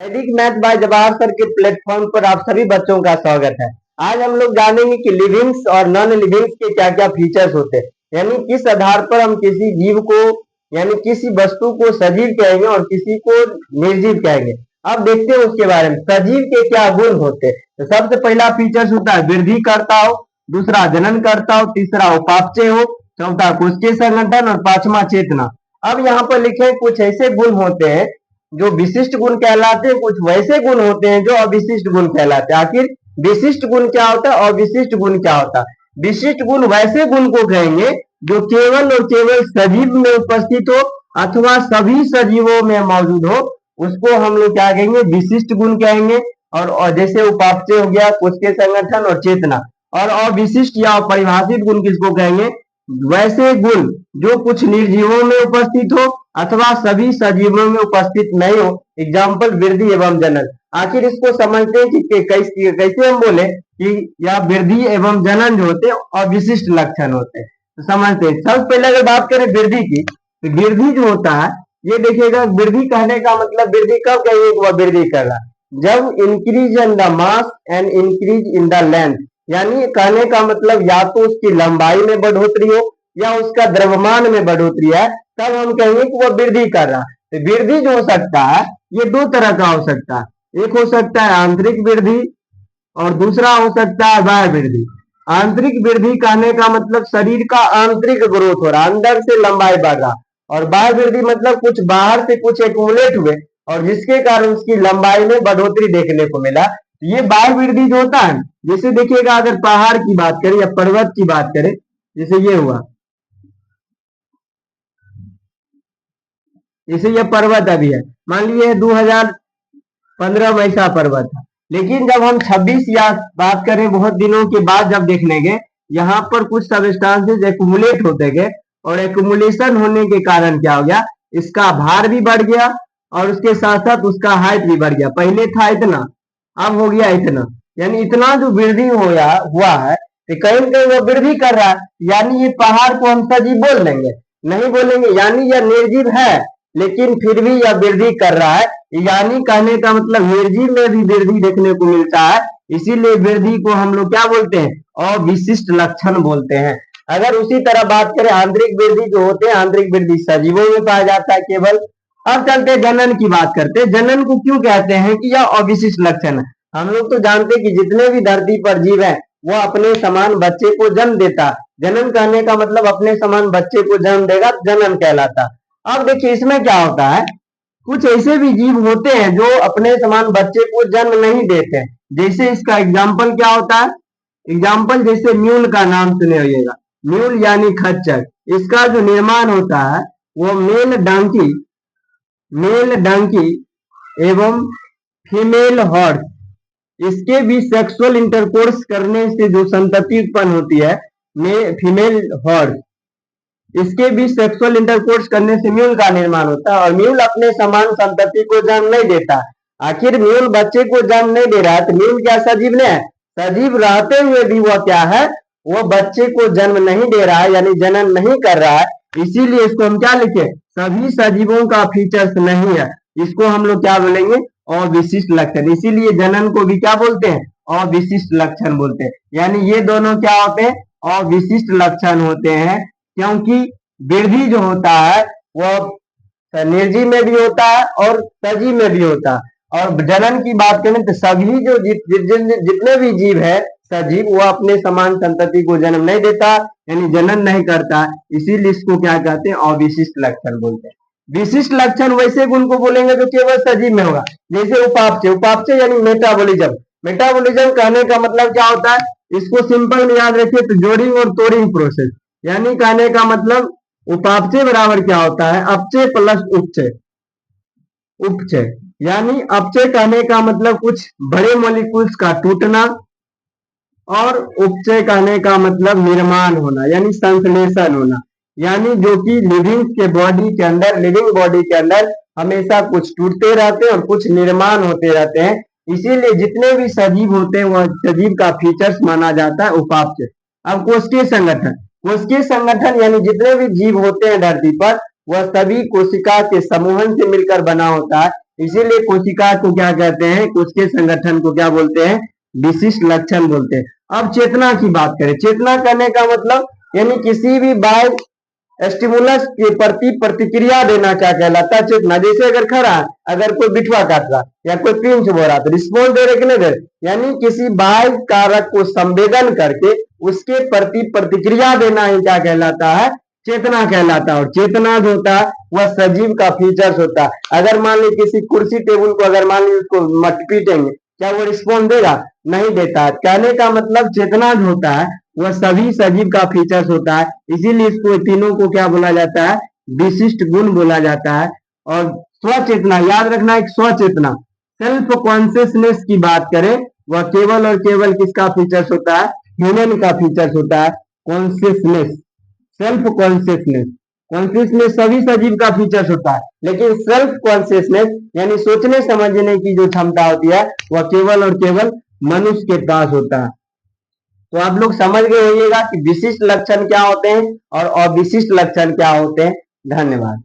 वैदिक math bye Jawahar sir के platform पर आप सभी बच्चों का स्वागत है। आज हम लोग जानेंगे कि लिविंग्स और नॉन लिविंग्स के क्या क्या फीचर्स होते हैं, यानी किस आधार पर हम किसी जीव को यानी किसी वस्तु को सजीव कहेंगे और किसी को निर्जीव कहेंगे। अब देखते हैं उसके बारे में सजीव के क्या गुण होते हैं। तो सबसे पहला फीचर्स होता है वृद्धि करता हो, दूसरा जनन करता हो, तीसरा उपापचय हो, चौथा कोशिकीय संगठन और पांचवा चेतना। अब यहाँ पर लिखे कुछ ऐसे गुण होते हैं जो विशिष्ट गुण कहलाते हैं, कुछ वैसे गुण होते हैं जो अविशिष्ट गुण कहलाते हैं। आखिर विशिष्ट गुण क्या होता है और अविशिष्ट गुण क्या होता है? विशिष्ट गुण वैसे गुण को कहेंगे जो केवल और केवल सजीव में उपस्थित हो अथवा सभी सजीवों में मौजूद हो, उसको हम लोग क्या कहेंगे? विशिष्ट गुण कहेंगे। और जैसे उपापचय हो गया, कोशिकीय संगठन और चेतना। और अविशिष्ट या परिभाषित गुण किसको कहेंगे? वैसे गुण जो कुछ निर्जीवों में उपस्थित हो अथवा सभी सजीवों में उपस्थित नहीं हो। एग्जाम्पल वृद्धि एवं जनन। आखिर इसको समझते हैं कि कैसे हम बोले कि यह वृद्धि एवं जनन जो होते हैं अविशिष्ट लक्षण होते हैं। तो समझते हैं। सबसे पहले अगर बात करें वृद्धि की, तो वृद्धि जो होता है, ये देखिएगा, वृद्धि कहने का मतलब वृद्धि कब कहिए वह वृद्धि कर रहा है? जब increase in the mass and increase in the length, यानी कहने का मतलब या तो उसकी लंबाई में बढ़ोतरी हो या उसका द्रव्यमान में बढ़ोतरी है, तब हम कहेंगे कि वह वृद्धि कर रहा है। तो वृद्धि जो हो सकता है ये दो तरह का हो सकता है। एक हो सकता है आंतरिक वृद्धि और दूसरा हो सकता है बाह्य वृद्धि। आंतरिक वृद्धि कहने का मतलब शरीर का आंतरिक ग्रोथ हो रहा, अंदर से लंबाई बढ़ रहा। और बाह्य वृद्धि मतलब कुछ बाहर से कुछ एक्यूमुलेट हुए और जिसके कारण उसकी लंबाई में बढ़ोतरी देखने को मिला। ये बाह्य वृद्धि जो होता है, जैसे देखिएगा अगर पहाड़ की बात करें या पर्वत की बात करें, जैसे ये हुआ, जैसे ये पर्वत अभी है, मान लीजिए 2015 में ऐसा पर्वत है। लेकिन जब हम 26 या बात करें बहुत दिनों के बाद जब देखने गए, यहाँ पर कुछ सबस्टांसेस एक्यूमुलेट होते गए और एक्यूमुलेशन होने के कारण क्या हो गया? इसका भार भी बढ़ गया और उसके साथ साथ उसका हाइट भी बढ़ गया। पहले था इतना, अब हो गया इतना। यानी इतना जो वृद्धि हुआ है, तो कहीं ना कहीं वो वृद्धि कर रहा है। यानी ये पहाड़ को हम सजीव बोल देंगे? नहीं बोलेंगे। यानी यह निर्जीव है लेकिन फिर भी यह वृद्धि कर रहा है। यानी कहने का मतलब निर्जीव में भी वृद्धि देखने को मिलता है। इसीलिए वृद्धि को हम लोग क्या बोलते हैं? अविशिष्ट लक्षण बोलते हैं। अगर उसी तरह बात करें आंतरिक वृद्धि जो होते हैं, आंतरिक वृद्धि सजीवों में पाया जाता है केवल। अब चलते जनन की बात करते हैं। जनन को क्यों कहते हैं कि यह अविशिष्ट लक्षण है? हम लोग तो जानते हैं कि जितने भी धरती पर जीव है वो अपने समान बच्चे को जन्म देता। जनन कहने का मतलब अपने समान बच्चे को जन्म देगा, जनन कहलाता। अब देखिए इसमें क्या होता है, कुछ ऐसे भी जीव होते हैं जो अपने समान बच्चे को जन्म नहीं देते। जैसे इसका एग्जाम्पल क्या होता है? एग्जाम्पल जैसे म्यूल का नाम सुने होइएगा। म्यूल यानी खच्चर। इसका जो निर्माण होता है वो मेल डंकी एवं फीमेल हॉर्स, इसके भी सेक्सुअल इंटरकोर्स करने से जो संतति उत्पन्न होती है, फीमेल हॉर्स, इसके भी सेक्सुअल इंटरकोर्स करने से म्यूल का निर्माण होता है। और म्यूल अपने समान संतति को जन्म नहीं देता। आखिर म्यूल बच्चे को जन्म नहीं दे रहा है, तो म्यूल क्या सजीव नहीं है? सजीव रहते हुए भी वह क्या है? वो बच्चे को जन्म नहीं दे रहा है, यानी जनन नहीं कर रहा है। इसीलिए इसको हम क्या लिखे? सभी सजीवों का फीचर्स नहीं है। इसको हम लोग क्या बोलेंगे? अविशिष्ट लक्षण। इसीलिए जनन को भी क्या बोलते हैं? अविशिष्ट लक्षण बोलते हैं। यानी ये दोनों क्या होते हैं? अविशिष्ट लक्षण होते हैं। क्योंकि वृद्धि जो होता है वह निर्जीव में भी होता है और सजीव में भी होता है। और जनन की बात करें तो सभी जो जितने भी जीव है सजीव, वो अपने समान संतति को जन्म नहीं देता, यानी जनन नहीं करता। इसीलिए इसको क्या कहते हैं? अविशिष्ट लक्षण बोलते हैं। विशिष्ट लक्षण वैसे गुण को बोलेंगे जो केवल सजीव में होगा। जैसे उपापचय। उपापचय यानी मेटाबॉलिज्म। मेटाबॉलिज्म कहने का मतलब क्या होता है? इसको सिंपल में याद रखिए तो जोड़िंग और तोड़िंग प्रोसेस। यानी कहने का मतलब उपापचय बराबर क्या होता है? अपचय प्लस उपचय। उपचय यानी अपचय कहने का मतलब कुछ बड़े मॉलिक्यूल्स का टूटना, और उपचय कहने का मतलब निर्माण होना, यानी संश्लेषण होना। यानी जो कि लिविंग बॉडी के अंदर हमेशा कुछ टूटते रहते हैं और कुछ निर्माण होते रहते हैं। इसीलिए जितने भी सजीव होते हैं वह सजीव का फीचर्स माना जाता है उपापचय। अब कोशिकीय संगठन। कोशिकीय संगठन यानी जितने भी जीव होते हैं धरती पर, वह सभी कोशिका के समूहन से मिलकर बना होता है। इसीलिए कोशिका को क्या कहते हैं, कोशिकीय संगठन को क्या बोलते हैं, विशिष्ट लक्षण बोलते हैं। अब चेतना की बात करें, चेतना करने का मतलब यानी किसी भी बाह्य स्टिमुलस के प्रति प्रतिक्रिया देना क्या कहलाता है, चेतना। जैसे अगर खड़ा है, अगर कोई बिठवा काट रहा या कोई पिंच हो रहा तो रिस्पॉन्स दे रहे कि नहीं दे रहे, यानी किसी बाह्य कारक को संवेदन करके उसके प्रति प्रतिक्रिया देना ही क्या कहलाता है, चेतना कहलाता है। और चेतना जो होता है वह सजीव का फीचर्स होता है। अगर मान ली किसी कुर्सी टेबुल को अगर मान ली उसको मत पीटेंगे, क्या वो रिस्पॉन्स देगा, नहीं देता है। कहने का मतलब चेतना जो होता है वह सभी सजीव का फीचर्स होता है, इसीलिए इसको तीनों को क्या बोला जाता है, विशिष्ट गुण बोला जाता है। और स्वचेतना, याद रखना, एक स्वचेतना सेल्फ कॉन्शियसनेस की बात करें, वह केवल और केवल किसका फीचर्स होता है, ह्यूमन का फीचर्स होता है। कॉन्शियसनेस, सेल्फ कॉन्शियसनेस, कॉन्शियसनेस सभी सजीव का फीचर्स होता है, लेकिन सेल्फ कॉन्शियसनेस यानी सोचने समझने की जो क्षमता होती है वह केवल और केवल मनुष्य के पास होता है। तो आप लोग समझ गए होइएगा कि विशिष्ट लक्षण क्या होते हैं और अविशिष्ट लक्षण क्या होते हैं। धन्यवाद।